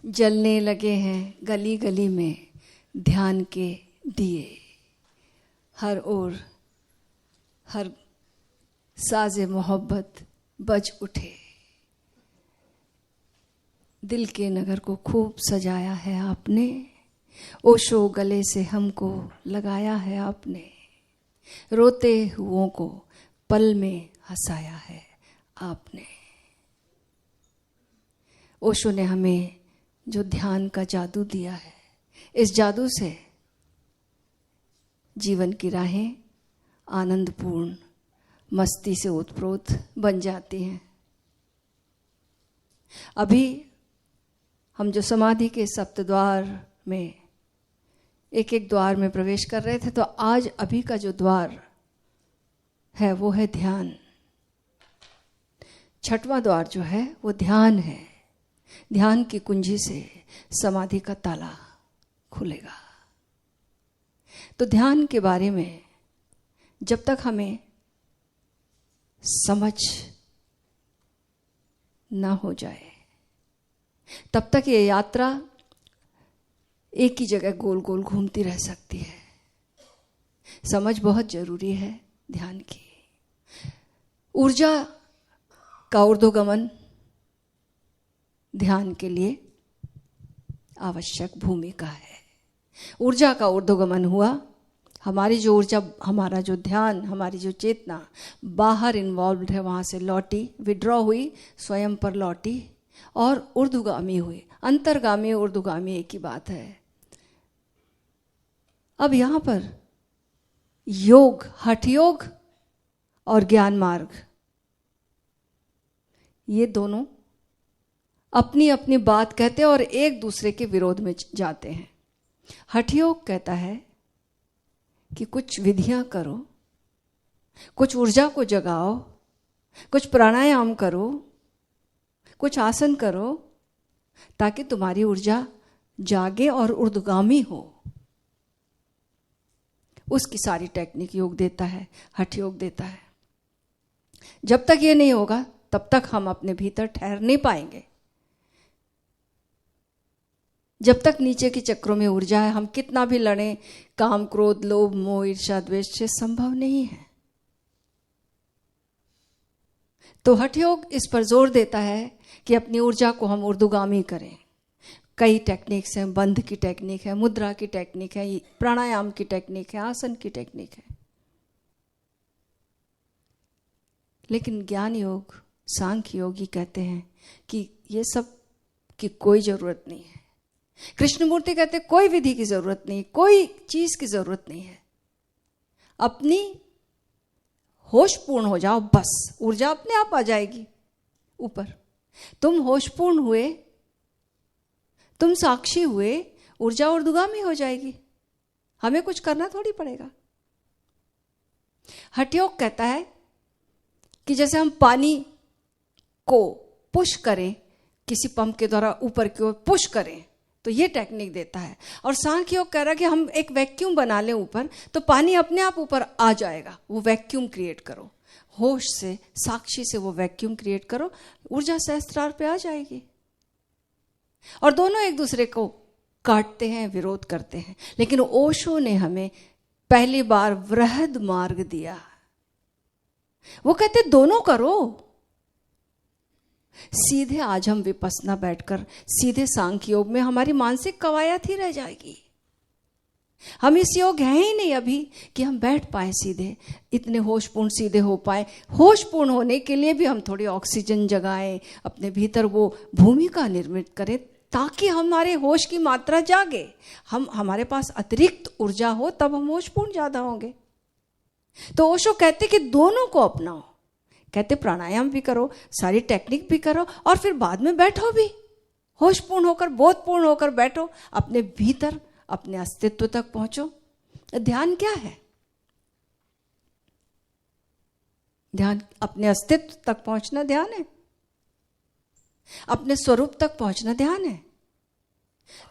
जलने लगे हैं गली गली में ध्यान के दिए, हर ओर हर साज़े मोहब्बत बज उठे। दिल के नगर को खूब सजाया है आपने, ओशो गले से हमको लगाया है आपने, रोते हुओं को पल में हंसाया है आपने। ओशो ने हमें जो ध्यान का जादू दिया है, इस जादू से जीवन की राहें आनंदपूर्ण मस्ती से ओतप्रोत बन जाती हैं। अभी हम जो समाधि के सप्तद्वार में एक एक द्वार में प्रवेश कर रहे थे, तो आज अभी का जो द्वार है वो है ध्यान। छठवां द्वार जो है वो ध्यान है। ध्यान की कुंजी से समाधि का ताला खुलेगा। तो ध्यान के बारे में जब तक हमें समझ ना हो जाए, तब तक ये यात्रा एक ही जगह गोल गोल घूमती रह सकती है। समझ बहुत जरूरी है ध्यान की। ऊर्जा का ऊर्ध्वगमन ध्यान के लिए आवश्यक भूमिका है। ऊर्जा का ऊर्ध्वगमन हुआ, हमारी जो ऊर्जा, हमारा जो ध्यान, हमारी जो चेतना बाहर इन्वॉल्व्ड है, वहां से लौटी, विड्रॉ हुई, स्वयं पर लौटी और ऊर्ध्वगामी हुई। अंतर्गामी ऊर्ध्वगामी एक ही बात है। अब यहां पर योग, हठ योग और ज्ञान मार्ग, ये दोनों अपनी अपनी बात कहते हैं और एक दूसरे के विरोध में जाते हैं। हठ योग कहता है कि कुछ विधियां करो, कुछ ऊर्जा को जगाओ, कुछ प्राणायाम करो, कुछ आसन करो, ताकि तुम्हारी ऊर्जा जागे और ऊर्ध्वगामी हो। उसकी सारी टेक्निक योग देता है, हठ योग देता है। जब तक ये नहीं होगा तब तक हम अपने भीतर ठहर नहीं पाएंगे। जब तक नीचे के चक्रों में ऊर्जा है, हम कितना भी लड़ें, काम क्रोध लोभ मोह ईर्ष्या द्वेष से संभव नहीं है। तो हठ योग इस पर जोर देता है कि अपनी ऊर्जा को हम ऊर्ध्वगामी करें। कई टेक्निक्स हैं, बंध की टेक्निक है, मुद्रा की टेक्निक है, प्राणायाम की टेक्निक है, आसन की टेक्निक है। लेकिन ज्ञान योग, सांख्य योग ये कहते हैं कि ये सब की कोई जरूरत नहीं है। कृष्णमूर्ति कहते कोई विधि की जरूरत नहीं, कोई चीज की जरूरत नहीं है। अपनी होश पूर्ण हो जाओ, बस ऊर्जा अपने आप आ जाएगी ऊपर। तुम होशपूर्ण हुए, तुम साक्षी हुए, ऊर्जा ऊर्ध्वगामी हो जाएगी। हमें कुछ करना थोड़ी पड़ेगा। हठ योग कहता है कि जैसे हम पानी को पुश करें, किसी पंप के द्वारा ऊपर की ओर पुश करें, तो ये टेक्निक देता है। और सांख्य योग कह रहा है कि हम एक वैक्यूम बना लें ऊपर, तो पानी अपने आप ऊपर आ जाएगा। वो वैक्यूम क्रिएट करो, होश से, साक्षी से वो वैक्यूम क्रिएट करो, ऊर्जा सहस्त्रार पे आ जाएगी। और दोनों एक दूसरे को काटते हैं, विरोध करते हैं। लेकिन ओशो ने हमें पहली बार वृहद मार्ग दिया। वो कहते दोनों करो। सीधे आज हम विपस्सना बैठकर सीधे सांख्य योग में हमारी मानसिक कवायद ही रह जाएगी। हम इस योग है ही नहीं अभी कि हम बैठ पाए सीधे, इतने होशपूर्ण सीधे हो पाए। होशपूर्ण होने के लिए भी हम थोड़ी ऑक्सीजन जगाएं, अपने भीतर वो भूमिका निर्मित करें, ताकि हमारे होश की मात्रा जागे। हमारे पास अतिरिक्त ऊर्जा हो, तब हम होशपूर्ण ज्यादा होंगे। तो ओशो कहते कि दोनों को अपनाओ। कहते प्राणायाम भी करो, सारी टेक्निक भी करो, और फिर बाद में बैठो भी, होशपूर्ण होकर, बोधपूर्ण होकर बैठो, अपने भीतर अपने अस्तित्व तक पहुंचो। ध्यान क्या है? ध्यान अपने अस्तित्व तक पहुंचना ध्यान है, अपने स्वरूप तक पहुंचना ध्यान है।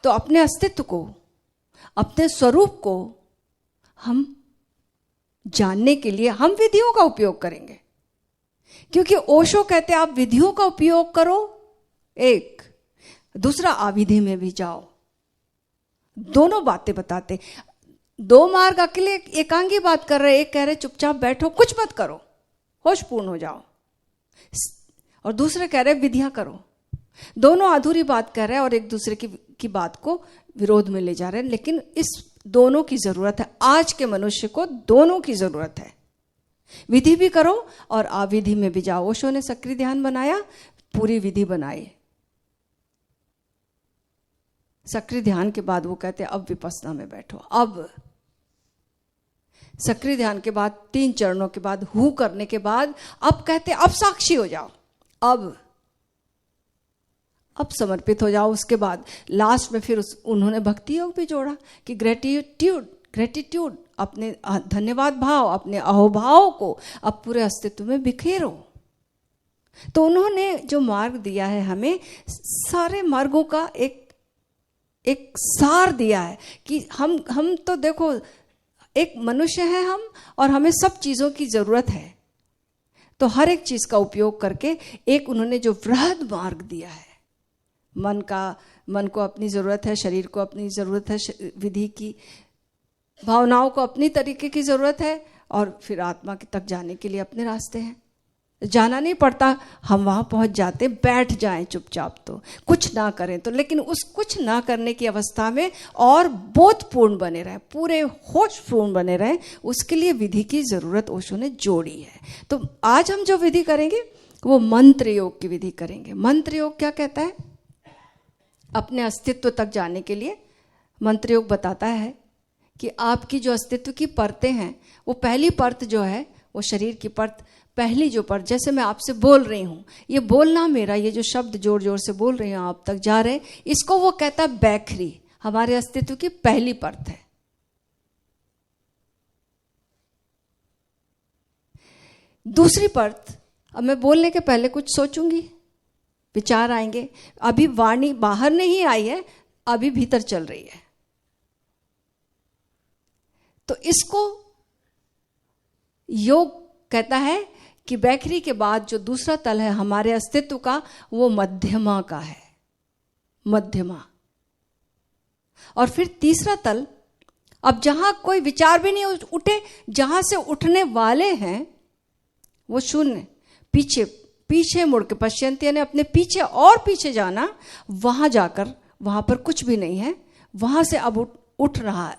तो अपने अस्तित्व को, अपने स्वरूप को हम जानने के लिए हम विधियों का उपयोग करेंगे। क्योंकि ओशो कहते हैं आप विधियों का उपयोग करो, एक दूसरा अविधि में भी जाओ। दोनों बातें बताते। दो मार्ग अकेले एकांगी बात कर रहे, एक कह रहे चुपचाप बैठो कुछ मत करो, होशपूर्ण हो जाओ, और दूसरे कह रहे विधियां करो। दोनों अधूरी बात कर रहे हैं और एक दूसरे की बात को विरोध में ले जा रहे हैं, लेकिन इस दोनों की जरूरत है। आज के मनुष्य को दोनों की जरूरत है। विधि भी करो और अविधि में भी जाओ। ओशो ने सक्रिय ध्यान बनाया, पूरी विधि बनाई। सक्रिय ध्यान के बाद वो कहते हैं अब विपस्सना में बैठो। अब सक्रिय ध्यान के बाद 3 चरणों के बाद हु करने के बाद अब कहते हैं अब साक्षी हो जाओ, अब समर्पित हो जाओ। उसके बाद लास्ट में फिर उन्होंने भक्ति योग भी जोड़ा कि ग्रेटिट्यूड अपने धन्यवाद भाव, अपने अहोभाव को अब पूरे अस्तित्व में बिखेरो। तो उन्होंने जो मार्ग दिया है हमें, सारे मार्गों का एक सार दिया है कि हम तो देखो एक मनुष्य हैं हम, और हमें सब चीज़ों की ज़रूरत है। तो हर एक चीज़ का उपयोग करके एक उन्होंने जो वृहद मार्ग दिया है, मन को अपनी ज़रूरत है, शरीर को अपनी ज़रूरत है, विधि की, भावनाओं को अपनी तरीके की ज़रूरत है, और फिर आत्मा तक जाने के लिए अपने रास्ते हैं। जाना नहीं पड़ता, हम वहाँ पहुँच जाते। बैठ जाएं चुपचाप तो, कुछ ना करें तो, लेकिन उस कुछ ना करने की अवस्था में और बोधपूर्ण बने रहें, पूरे होशपूर्ण बने रहें, उसके लिए विधि की ज़रूरत ओशो ने जोड़ी है। तो आज हम जो विधि करेंगे वो मंत्र योग की विधि करेंगे। मंत्र योग क्या कहता है? अपने अस्तित्व तक जाने के लिए मंत्र योग बताता है कि आपकी जो अस्तित्व की परतें हैं, वो पहली परत जो है वो शरीर की परत, पहली जो परत, जैसे मैं आपसे बोल रही हूँ, ये बोलना मेरा, ये जो शब्द जोर जोर से बोल रही हूँ आप तक जा रहे, इसको वो कहता है बैखरी, हमारे अस्तित्व की पहली परत है। दूसरी परत, अब मैं बोलने के पहले कुछ सोचूंगी, विचार आएंगे। अभी वाणी बाहर नहीं आई है, अभी भीतर चल रही है। तो इसको योग कहता है कि बैखरी के बाद जो दूसरा तल है हमारे अस्तित्व का, वो मध्यमा का है, मध्यमा। और फिर तीसरा तल, अब जहां कोई विचार भी नहीं उठे, जहां से उठने वाले हैं वो शून्य, पीछे मुड़ के पश्यंती, यानी अपने पीछे और पीछे जाना, वहां जाकर वहां पर कुछ भी नहीं है, वहां से अब उठ रहा है,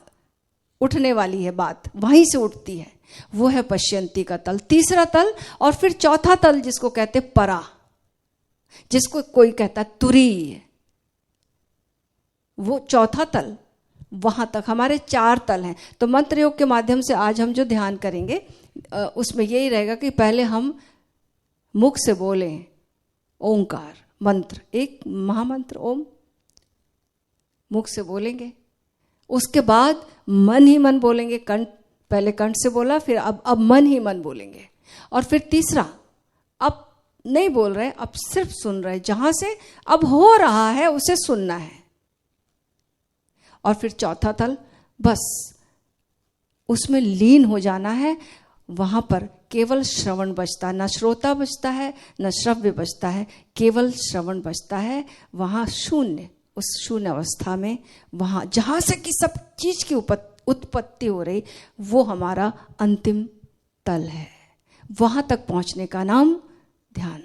उठने वाली है बात, वहीं से उठती है, वो है पश्यंती का तल, तीसरा तल। और फिर चौथा तल जिसको कहते परा, जिसको कोई कहता तुरी, वो चौथा तल, वहां तक हमारे 4 तल हैं। तो मंत्र योग के माध्यम से आज हम जो ध्यान करेंगे उसमें यही रहेगा कि पहले हम मुख से बोलें ओंकार मंत्र, एक महामंत्र ओम, मुख से बोलेंगे। उसके बाद मन ही मन बोलेंगे, पहले कंठ से बोला, फिर अब मन ही मन बोलेंगे। और फिर तीसरा, अब नहीं बोल रहे, अब सिर्फ सुन रहे, जहां से अब हो रहा है उसे सुनना है। और फिर चौथा तल, बस उसमें लीन हो जाना है, वहां पर केवल श्रवण बचता, न श्रोता बचता है, न श्रव्य बचता है, केवल श्रवण बचता है। वहां शून्य, उस शून्य अवस्था में, वहां जहां से कि सब चीज की उत्पत्ति हो रही, वो हमारा अंतिम तल है। वहां तक पहुंचने का नाम ध्यान।